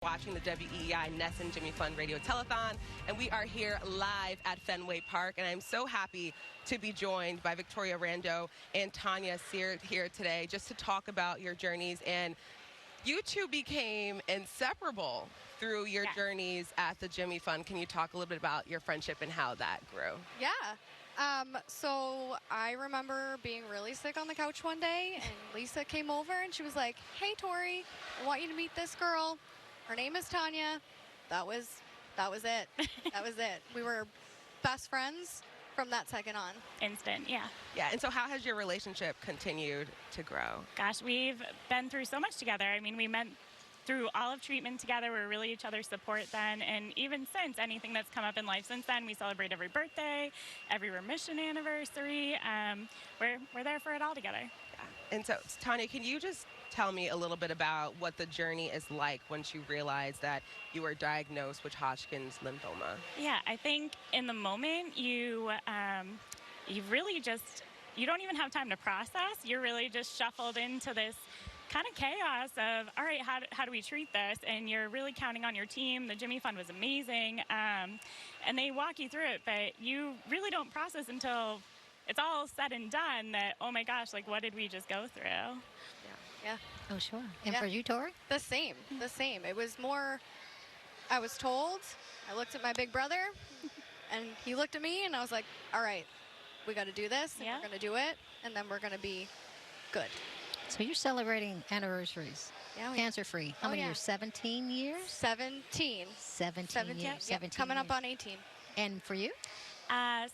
Watching the WEEI NESN Jimmy Fund Radio-Telethon, and we are here live at Fenway Park, and I'm so happy to be joined by Tori Rando and Tanya Searle here today just to talk about your journeys. And you two became inseparable through your journeys at the Jimmy Fund. Can you talk a little bit about your friendship and how that grew? Yeah. So I remember being really sick on the couch one day, and Lisa came over and she was like, "Hey, Tori, I want you to meet this girl. Her name is Tanya." That was it. That was it. We were best friends from that second on. Instant, yeah. Yeah, and so how has your relationship continued to grow? Gosh, we've been through so much together. I mean, we met through all of treatment together. We're really each other's support then, and even since, anything that's come up in life since then, we celebrate every birthday, every remission anniversary. We're there for it all together. Yeah. And so, Tanya, can you just tell me a little bit about what the journey is like once you realized that you were diagnosed with Hodgkin's lymphoma? Yeah, I think in the moment you really just, you don't even have time to process. You're really just shuffled into this kind of chaos of, all right, how do we treat this? And you're really counting on your team. The Jimmy Fund was amazing, and they walk you through it, but you really don't process until it's all said and done that, oh my gosh, like what did we just go through? Yeah. Oh, sure. And for you, Tori? The same. It was more, I was told, I looked at my big brother, and he looked at me, and I was like, all right, we got to do this, and we're going to do it, and then we're going to be good. So you're celebrating anniversaries. Yeah, cancer-free. How many years? 17 years? 17. 17 years. Yep, 17 coming years. up on 18. And for you?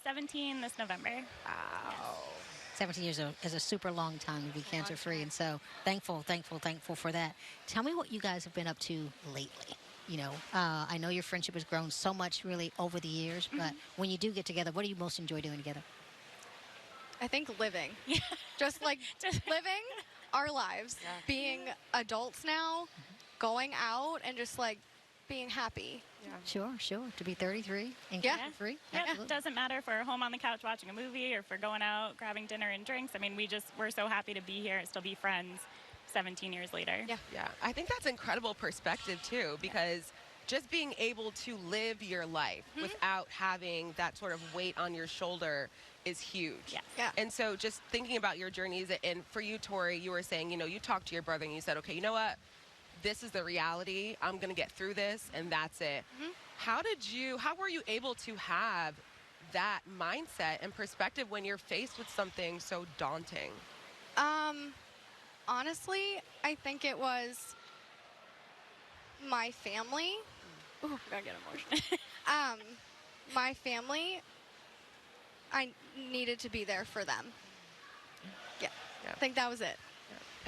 17 this November. Wow. 17 years is a super long time to be cancer-free, and so thankful for that. Tell me what you guys have been up to lately. You know, I know your friendship has grown so much really over the years, but when you do get together, what do you most enjoy doing together? I think living. Just living our lives, being adults now, going out and just like being happy. Yeah. Sure. To be 33 and cancer-free. Yeah, it doesn't matter if we're home on the couch watching a movie or if we're going out grabbing dinner and drinks. I mean, we're so happy to be here and still be friends 17 years later. Yeah. I think that's incredible perspective too, because just being able to live your life without having that sort of weight on your shoulder is huge. Yeah. And so just thinking about your journeys, and for you, Tori, you were saying, you know, you talked to your brother and you said, okay, you know what? This is the reality. I'm going to get through this, and that's it. How were you able to have that mindset and perspective when you're faced with something so daunting? Honestly, I think it was my family. Ooh, I'm gonna get emotional. My family, I needed to be there for them. Yeah. I think that was it.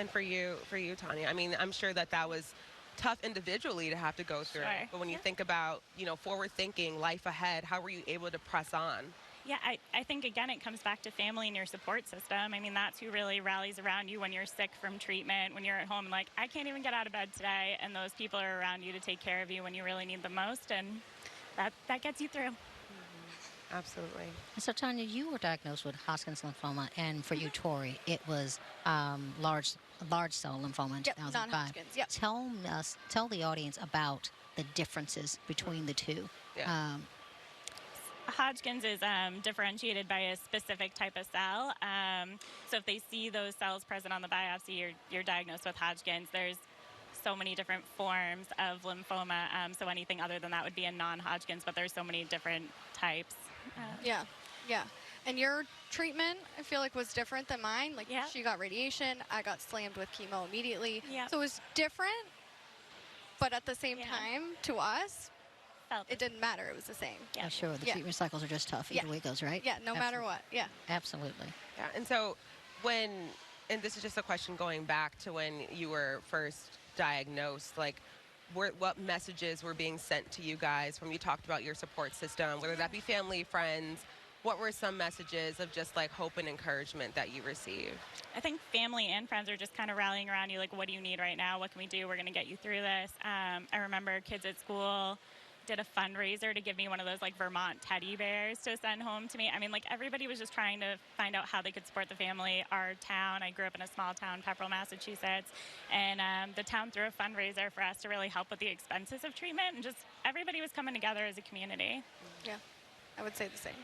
And for you, Tanya, I mean, I'm sure that was tough individually to have to go through. Sure. But when you think about, you know, forward thinking, life ahead, how were you able to press on? Yeah, I think, again, it comes back to family and your support system. I mean, that's who really rallies around you when you're sick from treatment, when you're at home, like, I can't even get out of bed today, and those people are around you to take care of you when you really need them most, and that gets you through. Absolutely. So, Tanya, you were diagnosed with Hodgkin's lymphoma, and for you, Tori, it was large cell lymphoma in 2005. Non-Hodgkin's, yep. Tell the audience about the differences between the two. Yeah. Hodgkin's is differentiated by a specific type of cell. So if they see those cells present on the biopsy, you're diagnosed with Hodgkin's. There's so many different forms of lymphoma. So anything other than that would be a non-Hodgkin's, but there's so many different types. Yeah. And your treatment, I feel like, was different than mine. Like, she got radiation. I got slammed with chemo immediately. Yeah. So it was different, but at the same time, to us, it didn't matter. It was the same. Yeah, sure. The treatment cycles are just tough either way it goes, right? Yeah, no matter what. Yeah. Absolutely. Yeah, and so and this is just a question going back to when you were first diagnosed, like, what messages were being sent to you guys when you talked about your support system, whether that be family, friends? What were some messages of just like hope and encouragement that you received? I think family and friends are just kind of rallying around you, like, what do you need right now? What can we do? We're going to get you through this. I remember kids at school did a fundraiser to give me one of those like Vermont teddy bears to send home to me. I mean, like everybody was just trying to find out how they could support the family. Our town, I grew up in a small town, Pepperell, Massachusetts, and the town threw a fundraiser for us to really help with the expenses of treatment, and just everybody was coming together as a community. Yeah, I would say the same.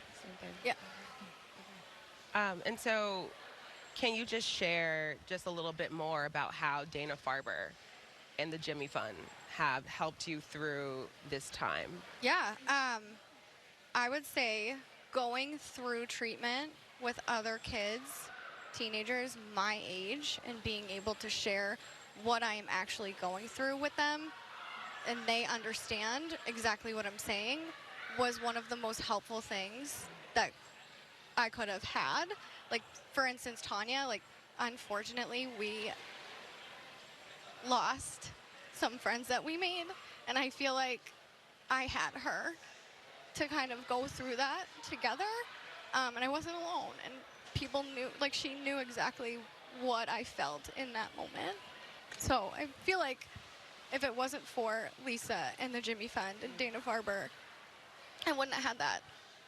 Yeah. And so can you just share just a little bit more about how Dana Farber and the Jimmy Fund have helped you through this time? Yeah, I would say going through treatment with other kids, teenagers my age, and being able to share what I am actually going through with them, and they understand exactly what I'm saying, was one of the most helpful things that I could have had. Like, for instance, Tanya, like, unfortunately, we lost some friends that we made, and I feel like I had her to kind of go through that together, and I wasn't alone, and people knew, like, she knew exactly what I felt in that moment. So I feel like if it wasn't for Lisa and the Jimmy Fund and Dana Farber, I wouldn't have had that,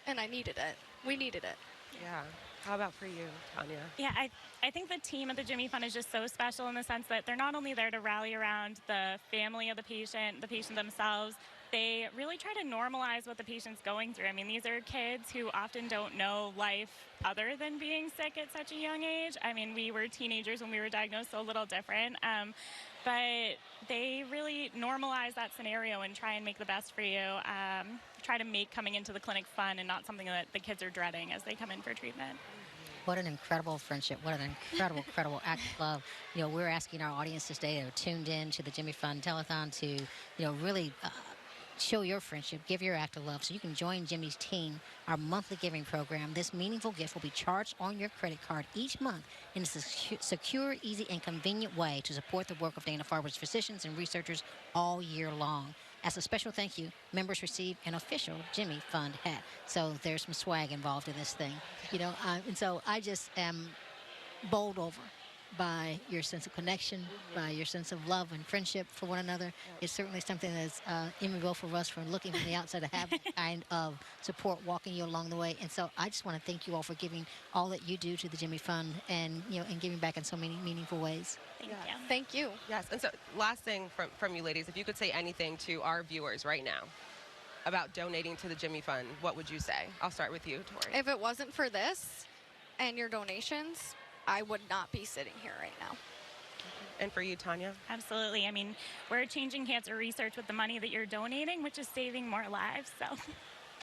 and I needed it. We needed it. Yeah. How about for you, Tanya? Yeah, I think the team at the Jimmy Fund is just so special in the sense that they're not only there to rally around the family of the patient themselves, they really try to normalize what the patient's going through. I mean, these are kids who often don't know life other than being sick at such a young age. I mean, we were teenagers when we were diagnosed, so a little different. But they really normalize that scenario and try and make the best for you. Try to make coming into the clinic fun and not something that the kids are dreading as they come in for treatment. What an incredible friendship. What an incredible act of love. You know, we're asking our audience today who are tuned in to the Jimmy Fund Telethon to, you know, really show your friendship, give your act of love so you can join Jimmy's team, our monthly giving program. This meaningful gift will be charged on your credit card each month in a secure, easy, and convenient way to support the work of Dana Farber's physicians and researchers all year long. As a special thank you, members receive an official Jimmy Fund hat. So there's some swag involved in this thing, you know. And so I just am bowled over by your sense of connection, by your sense of love and friendship for one another. It's certainly something that's immovable for us from looking from the outside to have that kind of support walking you along the way. And so I just want to thank you all for giving all that you do to the Jimmy Fund and, you know, and giving back in so many meaningful ways. Thank you. Thank you. Yes. And so last thing from you ladies, if you could say anything to our viewers right now about donating to the Jimmy Fund, what would you say? I'll start with you, Tori. If it wasn't for this and your donations, I would not be sitting here right now. And for you, Tanya? Absolutely. I mean, we're changing cancer research with the money that you're donating, which is saving more lives. So